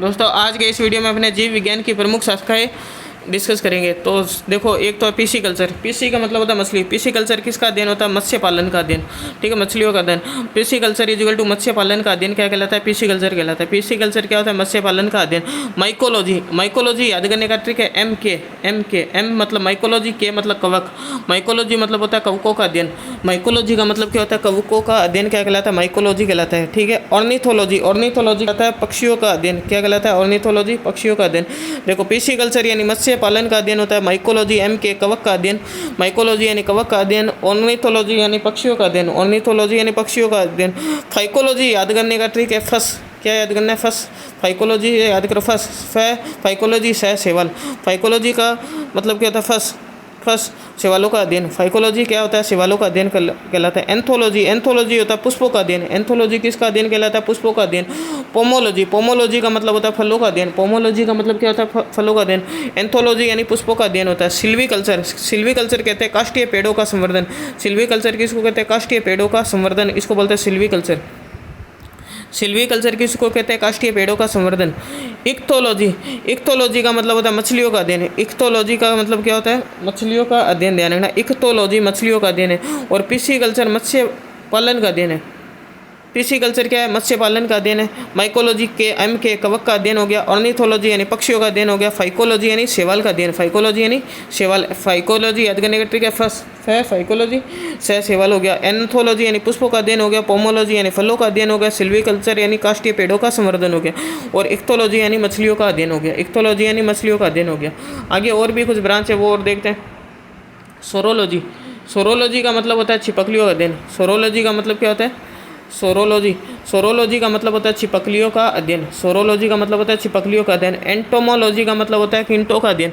दोस्तों आज के इस वीडियो में अपने जीव विज्ञान की प्रमुख शाखाएं डिस्कस करेंगे। तो देखो, एक तो पीसी कल्चर। पीसी का मतलब होता है मछली। पीसी कल्चर किसका अध्ययन होता है? मत्स्य पालन का अध्ययन। ठीक है, मछलियों का अध्ययन। पीसी कल्चर इक्वल टू मत्स्य पालन का अध्ययन क्या कहलाता है? पीसी कल्चर कहलाता है। पीसी कल्चर क्या होता है? मत्स्य पालन का अध्ययन। माइकोलॉजी। माइकोलॉजी याद करने का ट्रिक है एम मतलब माइकोलॉजी, के मतलब कवक। माइकोलॉजी मतलब होता है कवकों का अध्ययन। माइकोलॉजी का मतलब क्या होता है? कवकों का अध्ययन क्या कहलाता है? माइकोलॉजी कहलाता है। ठीक है, ऑर्निथोलॉजी। ऑर्निथोलॉजी कहता है पक्षियों का अध्ययन। क्या कहलाता है? ऑर्निथोलॉजी, पक्षियों का अध्ययन। देखो, पीसी कल्चर यानी मत्स्य पालन का अध्ययन होता है। माइकोलॉजी एम के कवक का अध्ययन। माइकोलॉजी यानी कवक का अध्ययन। ऑर्निथोलॉजी यानी पक्षियों का अध्ययन। ऑर्निथोलॉजी यानी पक्षियों का अध्ययन। फाइकोलॉजी याद करने का ट्रिक है फस। क्या याद करना है? फस। फाइकोलॉजी याद करो फस। फाइकोलॉजी सह सेवल। फाइकोलॉजी का मतलब क्या होता है? फस सेवालों का अध्ययन। फाइकोलॉजी क्या होता है? सेवालों का अध्ययन कहलाता है। एंथोलॉजी। एंथोलॉजी होता है पुष्पों का अध्ययन। एंथोलॉजी किसका अध्ययन कहलाता है? पुष्पों का अध्ययन। पोमोलॉजी। पोमोलॉजी का मतलब होता है फलों का अध्ययन। पोमोलॉजी का मतलब क्या होता है? फलों का अध्ययन। एंथोलॉजी यानी पुष्पों का अध्ययन होता है। सिल्वी कल्चर। सिल्वी कल्चर कहते हैं काष्ठीय पेड़ों का संवर्धन। सिल्वी कल्चर किसको कहते हैं? काष्ठीय पेड़ों का संवर्धन, इसको बोलते हैं सिल्वी कल्चर। सिल्वी कल्चर किसको कहते हैं? काष्ठीय पेड़ों का संवर्धन। इक्थोलॉजी। इक्थोलॉजी का मतलब होता है मछलियों का अध्ययन। इक्थोलॉजी का मतलब क्या होता है? मछलियों का अध्ययन। ध्यान रखना, इक्थोलॉजी मछलियों का अध्ययन है। और पीसी कल्चर मत्स्य पालन का अध्ययन है। पीसी कल्चर क्या है? मत्स्य पालन का अध्ययन है। माइकोलॉजी के एम के कवक का अध्ययन हो गया। ऑर्निथोलॉजी यानी पक्षियों का अध्ययन हो गया। फाइकोलॉजी यानी सेवाल का अध्ययन। फाइकोलॉजी यानी सेवाल। फाइकोलॉजी याद करने का ट्रिक है फस। फाइकोलॉजी सह सेवाल हो गया। एंथोलॉजी यानी पुष्पों का अध्ययन हो गया। पोमोलॉजी यानी फलों का अध्ययन हो गया। सिल्वी कल्चर यानी काष्ठीय पेड़ों का संवर्धन हो गया। और इक्थोलॉजी यानी मछलियों का अध्ययन हो गया। इक्थोलॉजी यानी मछलियों का अध्ययन हो गया। आगे और भी कुछ ब्रांच है, वो और देखते हैं। सोरोलॉजी। सोरोलॉजी का मतलब होता है छिपकलियों का अध्ययन। सोरोलॉजी का मतलब क्या होता है? सोरोलॉजी। सोरोलॉजी का मतलब होता है छिपकलियों का अध्ययन। सोरोलॉजी का मतलब होता है छिपकलियों का अध्ययन। एंटोमोलॉजी का मतलब होता है कीटों का अध्ययन।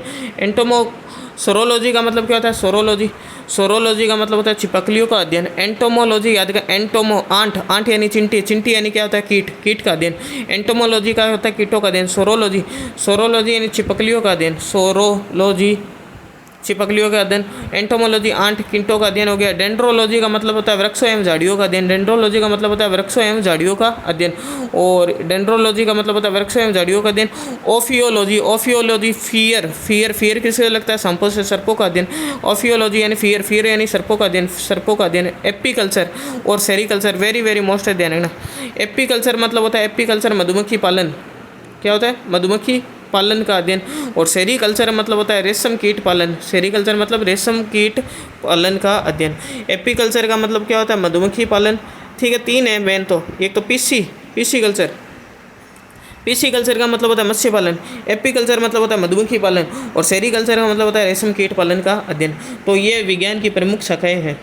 सोरोलॉजी का मतलब क्या होता है? सोरोलॉजी। सोरोलॉजी का मतलब होता है छिपकलियों का अध्ययन। एंटोमोलॉजी याद कर, एंटोमो आंट यानी चिंटी। चिंटी यानी क्या होता है? कीट का अध्ययन। एंटोमोलॉजी का होता है कीटों का अध्ययन। सोरोलॉजी। सोरोलॉजी यानी छिपकलियों का अध्ययन। सोरोलॉजी छिपकलियों का अध्ययन। एंटोमोलॉजी आंट कीटों का अध्ययन हो गया। डेंड्रोलॉजी का मतलब होता है वृक्षों एवं झाड़ियों का अध्ययन। डेंड्रोलॉजी का मतलब होता है वृक्षों एवं झाड़ियों का अध्ययन। और डेंड्रोलॉजी का मतलब होता है वृक्षों एवं झाड़ियों का अध्ययन। ओफियोलॉजी। ओफियोलॉजी फियर किससे लगता है? सांपों से, सर्पों का अध्ययन। ओफियोलॉजी यानी फियर यानी सर्पों का अध्ययन। एपीकल्चर और सेरीकल्चर वेरी वेरी मोस्ट ध्यान रखना। एपीकल्चर मतलब होता है एपीकल्चर मधुमक्खी पालन। क्या होता है? मधुमक्खी पालन का अध्ययन। और सेरीकल्चर मतलब होता है रेशम कीट पालन। सेरीकल्चर मतलब रेशम कीट पालन का अध्ययन। एपीकल्चर का मतलब क्या होता है? मधुमक्खी पालन। ठीक है, तीन है मेन। तो एक तो पीसी कल्चर। पीसी कल्चर का मतलब होता है मत्स्य पालन। एपीकल्चर मतलब होता है मधुमक्खी पालन। और सेरीकल्चर का मतलब होता है रेशम कीट पालन का अध्ययन। तो ये विज्ञान की प्रमुख शाखाएं हैं।